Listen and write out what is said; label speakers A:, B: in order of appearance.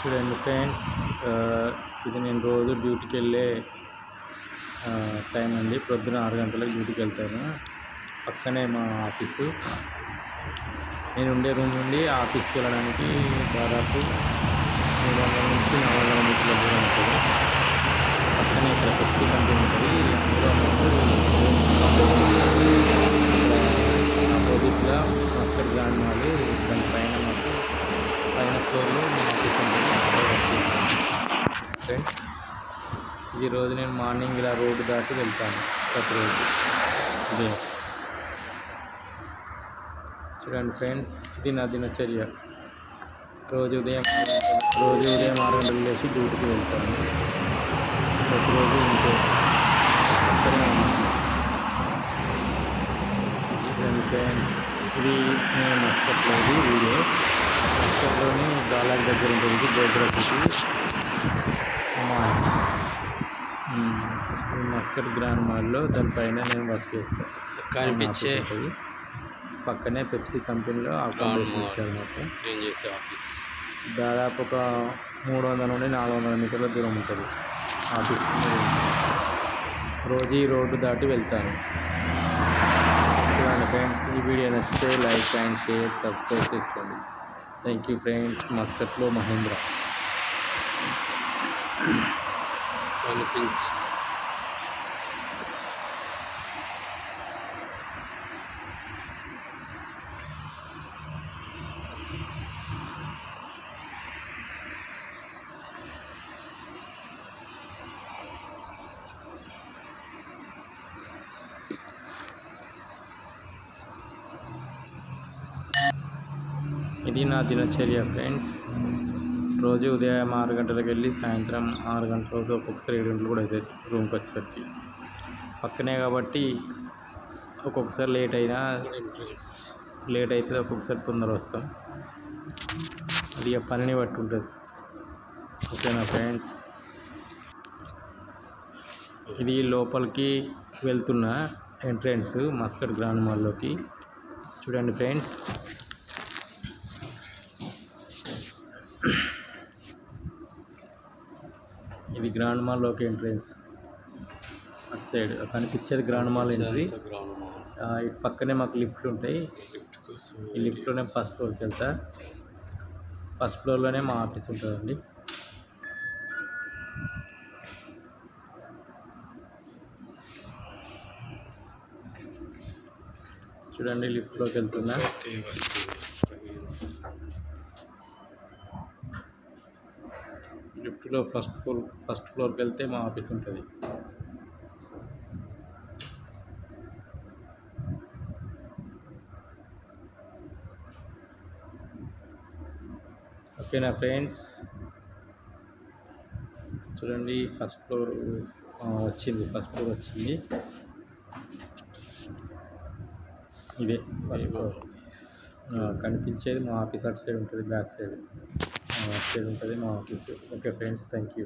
A: చూడండి ఫ్రెండ్స్, ఇది నేను రోజు డ్యూటీకి వెళ్ళే టైం అండి. ప్రొద్దున 6 గంటలకు డ్యూటీకి వెళ్తాను. పక్కనే మా ఆఫీసు. నేను ఉండే రూమ్ నుండి ఆఫీస్కి వెళ్ళడానికి దాదాపు 300 నుంచి 400 మీటర్ల దూరం ఉంటుంది. పక్కనే ఇక్కడ పెప్సీ కంపెనీ ఉంటుంది. అందులో ఆపోజిట్గా మస్కట్ గ్రాండ్ మాల్, దానిపైన మాకు పైన ఫ్లోర్లో మా ఆఫీస్ ఉంటుంది. ఫ్రెండ్స్, ఈ రోజు నేను మార్నింగ్ ఇలా రోడ్డు దాటి వెళ్తాను ప్రతిరోజు. ఇదే చూడండి ఫ్రెండ్స్, ఇది నా దినచర్య. రోజు ఉదయం 6 గంటలు లేచి డ్యూటీకి వెళ్తాను. ప్రతిరోజు ఇంతే. చూడండి ఫ్రెండ్స్, ఇది నేను మస్కట్లోది వీడియో. మస్కట్లోని గాలాగ్ దగ్గర ఉంటుంది గోగ్రా సిటీ. మస్కట్ గ్రాండ్ మాల్లో దానిపైన నేను వర్క్ చేస్తాను.
B: కనిపించే
A: పక్కనే పెప్సీ కంపెనీలో అకామిడేషన్ ఇచ్చారు మాకు.
B: నేను చేసే ఆఫీస్
A: దాదాపు ఒక 300 నుండి 400 మీటర్ల దూరం ఉంటుంది ఆఫీస్కి. రోజు ఈ రోడ్డు దాటి వెళ్తాను. చూడండి ఫ్రెండ్స్, ఈ వీడియో నచ్చితే లైక్ అండ్ షేర్, సబ్స్క్రైబ్ చేసుకోండి. Thank you friends. మస్కట్లో మహేంద్ర.
B: కనిపించి
A: ఇది నా దినచర్య ఫ్రెండ్స్. రోజు ఉదయం 6 గంటలకు వెళ్ళి సాయంత్రం 6 గంటల రోజు ఒక్కొక్కసారి 7 గంటలు కూడా అవుతుంది రూమ్కి వచ్చేసరికి. పక్కనే కాబట్టి ఒక్కొక్కసారి లేట్ అవుతుంది, ఒక్కొక్కసారి తొందర వస్తాం. అది ఇక పనిని బట్టి ఉంటుంది. ఓకేనా ఫ్రెండ్స్, ఇది లోపలికి వెళ్తున్న ఎంట్రన్స్ మస్కట్ గ్రాండ్ మాల్లోకి. చూడండి ఫ్రెండ్స్, ఇది గ్రాండ్ మాల్లోకి ఎంట్రన్స్. అటు సైడ్ కనిపించేది గ్రాండ్ మాల్ ఎంట్రీ. ఇటు పక్కనే మాకు లిఫ్ట్లు ఉంటాయి. ఈ లిఫ్ట్లోనే ఫస్ట్ ఫ్లోర్కి వెళ్తా. ఫస్ట్ ఫ్లోర్లోనే మా ఆఫీస్ ఉంటుందండి. చూడండి, లిఫ్ట్లోకి వెళ్తున్నా. లిఫ్ట్లో ఫస్ట్ ఫ్లోర్కి వెళ్తే మా ఆఫీస్ ఉంటుంది. ఓకేనా ఫ్రెండ్స్, చూడండి ఫస్ట్ ఫ్లోర్ వచ్చింది. ఇదే ఫస్ట్ ఫ్లోర్. కనిపించేది మా ఆఫీస్. అటు సైడ్ ఉంటుంది, బ్యాక్ సైడ్ అటు సైడ్ ఉంటుంది మా office. Okay friends, thank you.